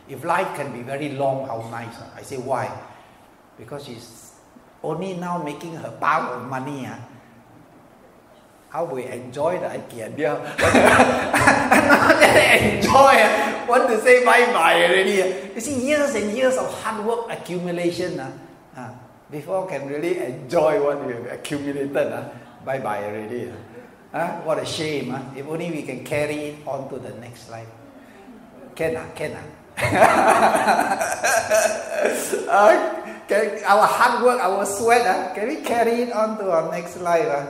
if life can be very long, how nice. I say, why? Because she's only now making her pile of money. How we enjoy the idea. Not that enjoy. Want to say bye-bye already. You see, years and years of hard work accumulation. Before can really enjoy what we have accumulated. Bye-bye already. What a shame. If only we can carry it on to the next life. Can. Our hard work, our sweat, can we carry it on to our next life?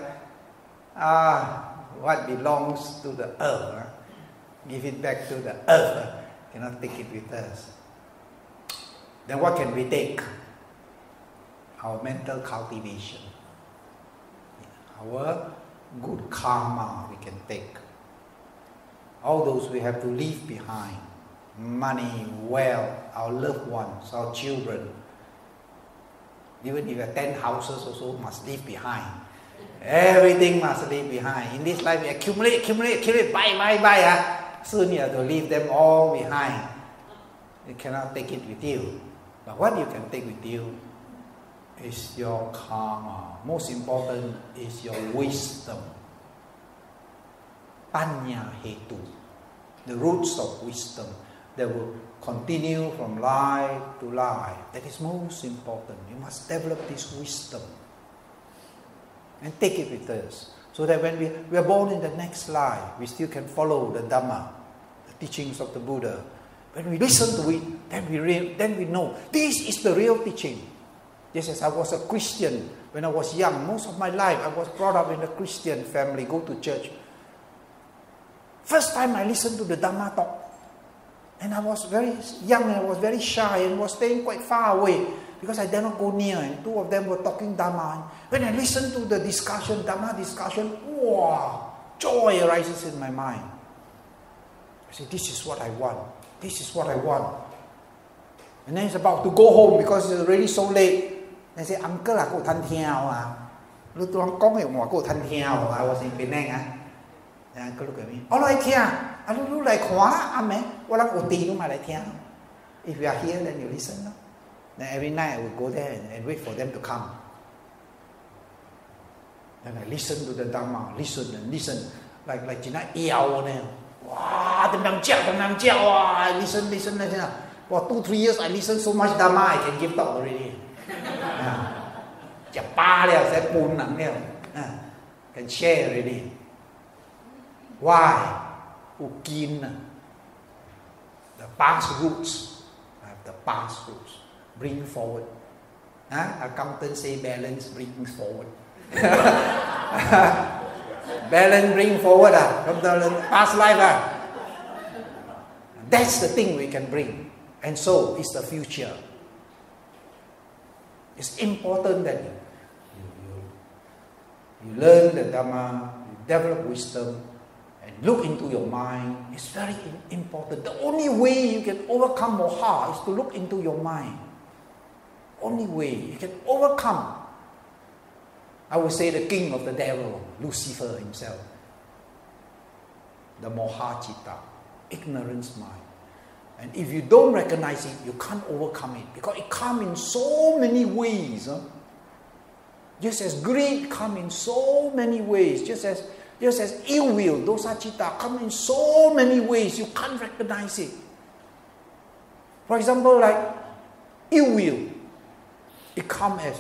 What belongs to the earth, give it back to the earth. Cannot take it with us. Then what can we take? Our mental cultivation. Our good karma we can take. All those we have to leave behind. Money, wealth, our loved ones, our children. Even if you have 10 houses also must leave behind. Everything must leave behind. In this life we accumulate, buy. Soon you have to leave them all behind. You cannot take it with you. But what you can take with you is your karma. Most important is your wisdom. Panya hetu. The roots of wisdom that will continue from life to life. That is most important. You must develop this wisdom and take it with us So that when we are born in the next life, we still can follow the Dhamma, the teachings of the Buddha. When we listen to it, then we know this is the real teaching. Just as I was a Christian when I was young, most of my life I was brought up in a Christian family, go to church. First time I listened to the Dhamma talk, and I was very young and I was very shy and was staying quite far away because I dare not go near, and two of them were talking Dhamma. And when I listened to the discussion, Dhamma discussion, wow, joy arises in my mind. I said, this is what I want. This is what I want. And then it's about to go home because it's already so late. And I say, Uncle, I go thanh theo à. Lúc tôi có người ngoài cô thanh theo, I was in Penang. And Uncle look at me. All right, theo. Lúc lại khóa, anh mẹ. What I'm going to do mà lại theo. If you are here, then you listen. No? Then every night I would go there and wait for them to come. Then I listen to the Dhamma, listen and listen. Like chỉ nói yêu nè. Wow, I listen. For 2-3 years, I listen so much Dhamma, I can give talk already. Can share already. Why? Ukin. The past roots. I have the past roots. Bring forward. Accountant say balance brings forward. Balance bring forward from the past life. That's the thing we can bring. And so is the future. It's important that you learn the Dhamma, you develop wisdom, and look into your mind. It's very important. The only way you can overcome moha is to look into your mind. Only way you can overcome. I would say the king of the devil, Lucifer himself. The moha citta, ignorance mind. And if you don't recognize it, you can't overcome it. Because it comes in so many ways. Just as greed comes in so many ways. Just as ill will, dosa citta, come in so many ways. You can't recognize it. For example, like ill will. It comes as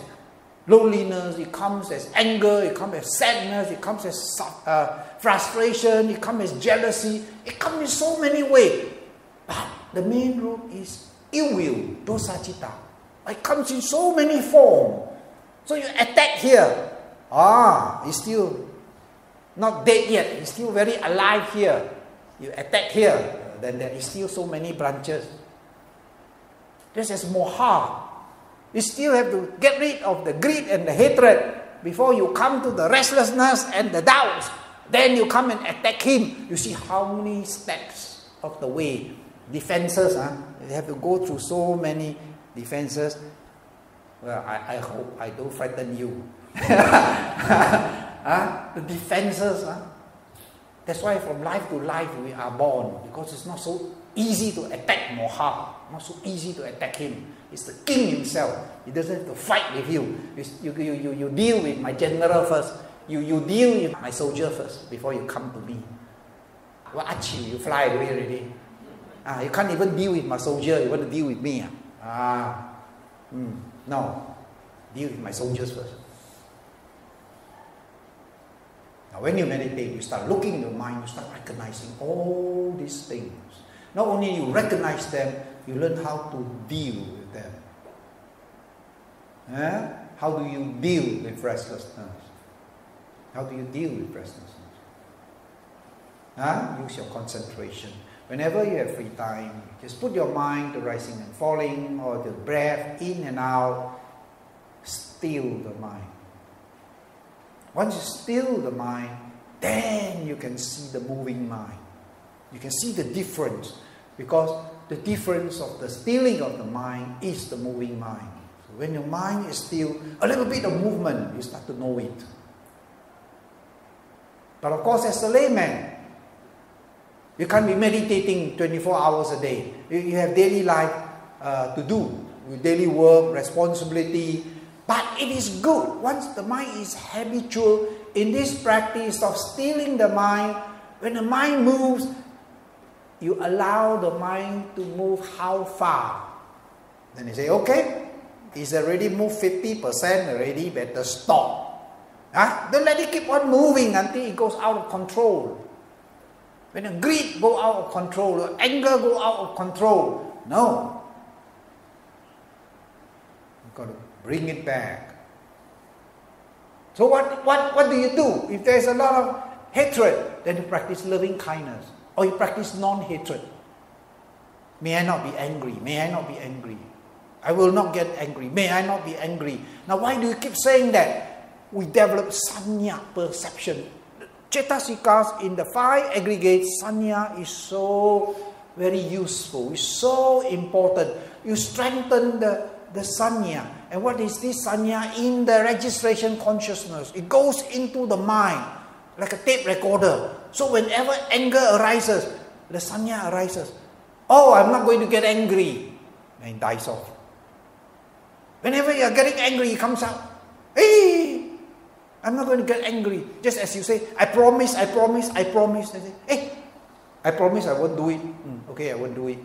loneliness, it comes as anger, it comes as sadness, it comes as frustration, it comes as jealousy. It comes in so many ways. But the main root is ill will, dosa citta. It comes in so many forms. So you attack here. It's still not dead yet. It's still very alive here. You attack here. Then there is still so many branches. This is moha. You still have to get rid of the greed and the hatred before you come to the restlessness and the doubts. Then you come and attack him. You see how many steps of the way. Defenses, you have to go through so many defenses. Well, I hope I don't frighten you. The defenses. That's why from life to life we are born. Because it's not so easy to attack moha. Not so easy to attack him. It's the king himself. He doesn't have to fight with you. You deal with my general first. You deal with my soldier first before you come to me. Well, achi, you fly away already. You can't even deal with my soldier. You want to deal with me? No. Deal with my soldiers first. Now when you meditate, you start looking in your mind, you start recognizing all these things. Not only you recognize them, you learn how to deal with them. How do you deal with restlessness? How do you deal with restlessness? Use your concentration. Whenever you have free time, just put your mind to rising and falling, or the breath in and out. Still the mind. Once you still the mind, then you can see the moving mind. You can see the difference, because the difference of the stilling of the mind is the moving mind. So when your mind is still, a little bit of movement, you start to know it. But of course, as a layman, you can't be meditating 24 hours a day. You have daily life to do, with daily work, responsibility. But it is good, once the mind is habitual in this practice of stilling the mind, when the mind moves, you allow the mind to move how far? Then you say, okay, it's already moved 50% already, better stop. Don't let it keep on moving until it goes out of control. When the greed go out of control, or anger go out of control, no. You've got to bring it back. So what do you do? If there's a lot of hatred, then you practice loving kindness. Or you practice non-hatred. May I not be angry? May I not be angry? I will not get angry. May I not be angry? Now why do you keep saying that? We develop sanya perception. Cetasikas in the 5 aggregates, sanya is so very useful. It's so important. You strengthen the sanya. And what is this sanya? In the registration consciousness. It goes into the mind like a tape recorder. So whenever anger arises, the sanya arises. Oh, I'm not going to get angry. And it dies off. Whenever you're getting angry, it comes out. Hey! I'm not going to get angry. Just as you say, I promise. I say, hey, I promise I won't do it. Okay, I won't do it.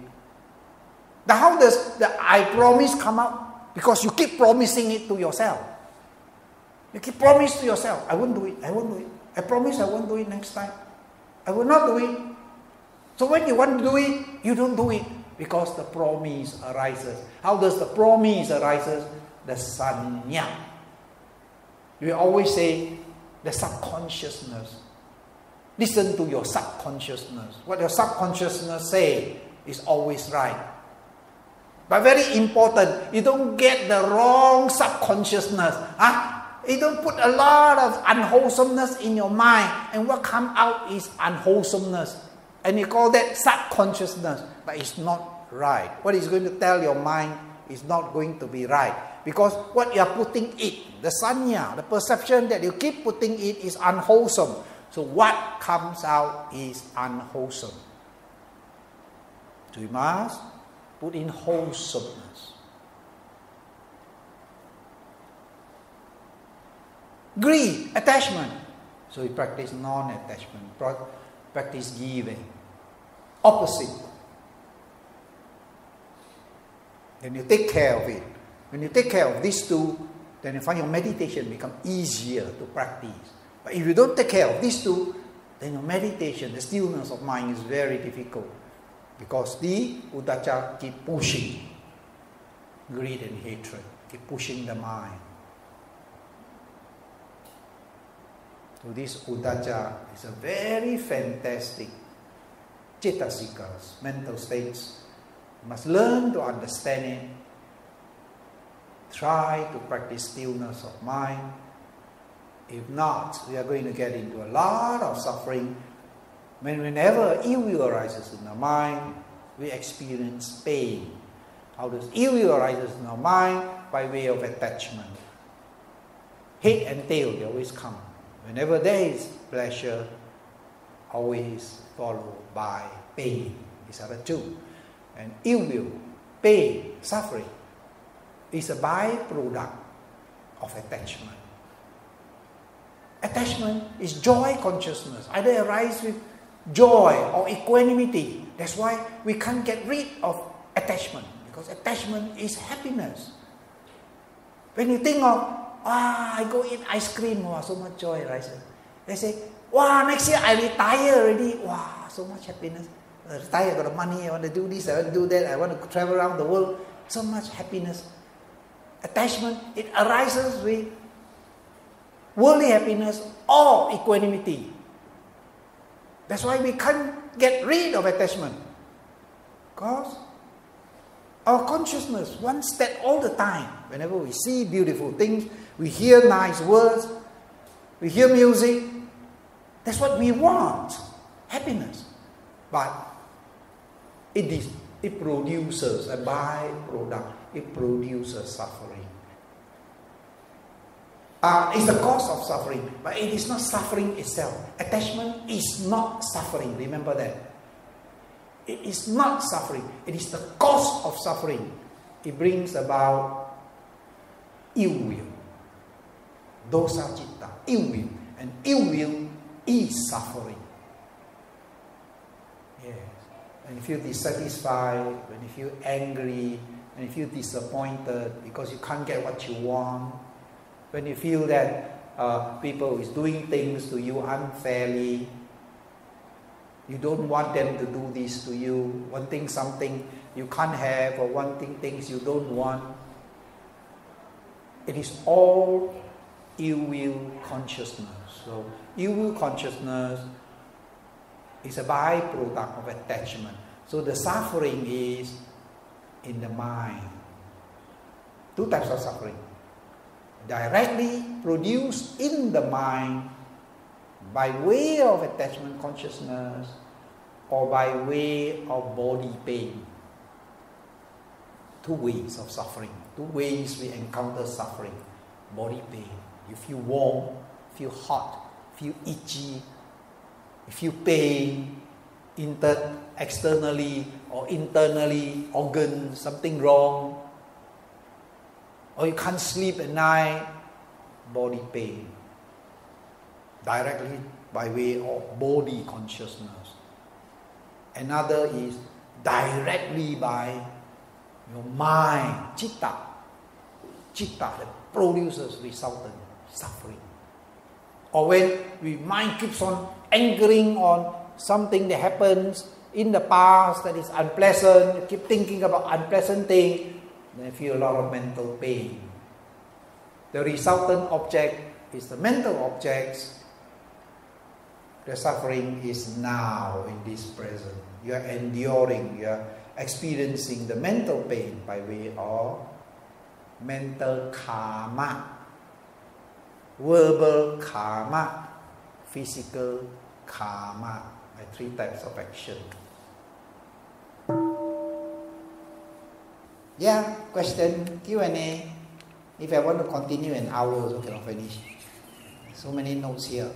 Now how does the I promise come out? Because you keep promising it to yourself. You keep promising to yourself, I won't do it. I promise I won't do it next time. I will not do it. So when you want to do it, you don't do it. Because the promise arises. How does the promise arises? The sanya. We always say the subconsciousness. Listen to your subconsciousness. What your subconsciousness say is always right. But very important, you don't get the wrong subconsciousness. You don't put a lot of unwholesomeness in your mind, and what comes out is unwholesomeness. And you call that subconsciousness, but it's not right. What is going to tell your mind is not going to be right. Because what you are putting it, the sanya, the perception that you keep putting it is unwholesome. So what comes out is unwholesome. So you must put in wholesomeness. Greed, attachment. So you practice non-attachment, practice giving. Opposite. Then you take care of it. When you take care of these two, then you find your meditation become easier to practice. But if you don't take care of these two, then your meditation, the stillness of mind is very difficult. Because the uddhacca keep pushing. Greed and hatred keep pushing the mind. So this uddhacca is a very fantastic cetasikas, mental states. You must learn to understand it. Try to practice stillness of mind. If not, we are going to get into a lot of suffering. Whenever ill will arises in our mind, we experience pain. How does ill will arises in our mind? By way of attachment. Head and tail, they always come. Whenever there is pleasure, always followed by pain. These are the two. And ill will, pain, suffering is a byproduct of attachment. Attachment is joy consciousness. Either arise with joy or equanimity. That's why we can't get rid of attachment. Because attachment is happiness. When you think of, I go eat ice cream, wow, so much joy arises. They say, wow, next year I retire already. Wow, so much happiness. I retire, I got the money, I want to do this, I want to do that, I want to travel around the world. So much happiness. Attachment, it arises with worldly happiness or equanimity. That's why we can't get rid of attachment. Because our consciousness wants that all the time. Whenever we see beautiful things, we hear nice words, we hear music, that's what we want, happiness. But it produces a byproduct. It produces suffering. It's the cause of suffering, but it is not suffering itself. Attachment is not suffering, remember that. It is not suffering, it is the cause of suffering. It brings about ill will. Dosa citta, ill will. And ill will is suffering. Yes. When you feel dissatisfied, when you feel angry, when you feel disappointed because you can't get what you want, when you feel that people is doing things to you unfairly. You don't want them to do this to you, wanting something you can't have or wanting things you don't want. It is all ill will consciousness. So ill will consciousness is a byproduct of attachment. So the suffering is in the mind. Two types of suffering. Directly produced in the mind by way of attachment consciousness or by way of body pain. Two ways of suffering. Two ways we encounter suffering. Body pain. You feel warm, feel hot, feel itchy, you feel pain, externally or internally, organ, something wrong, or you can't sleep at night, body pain. Directly by way of body consciousness. Another is directly by your mind, citta that produces resultant suffering. Or when we mind keeps on anchoring on something that happens in the past that is unpleasant, you keep thinking about unpleasant things, then you feel a lot of mental pain. The resultant object is the mental objects. The suffering is now in this present. You are enduring, you are experiencing the mental pain by way of mental karma, verbal karma, physical karma, by three types of action. Yeah, question, Q&A. If I want to continue an hour, also cannot finish. So many notes here.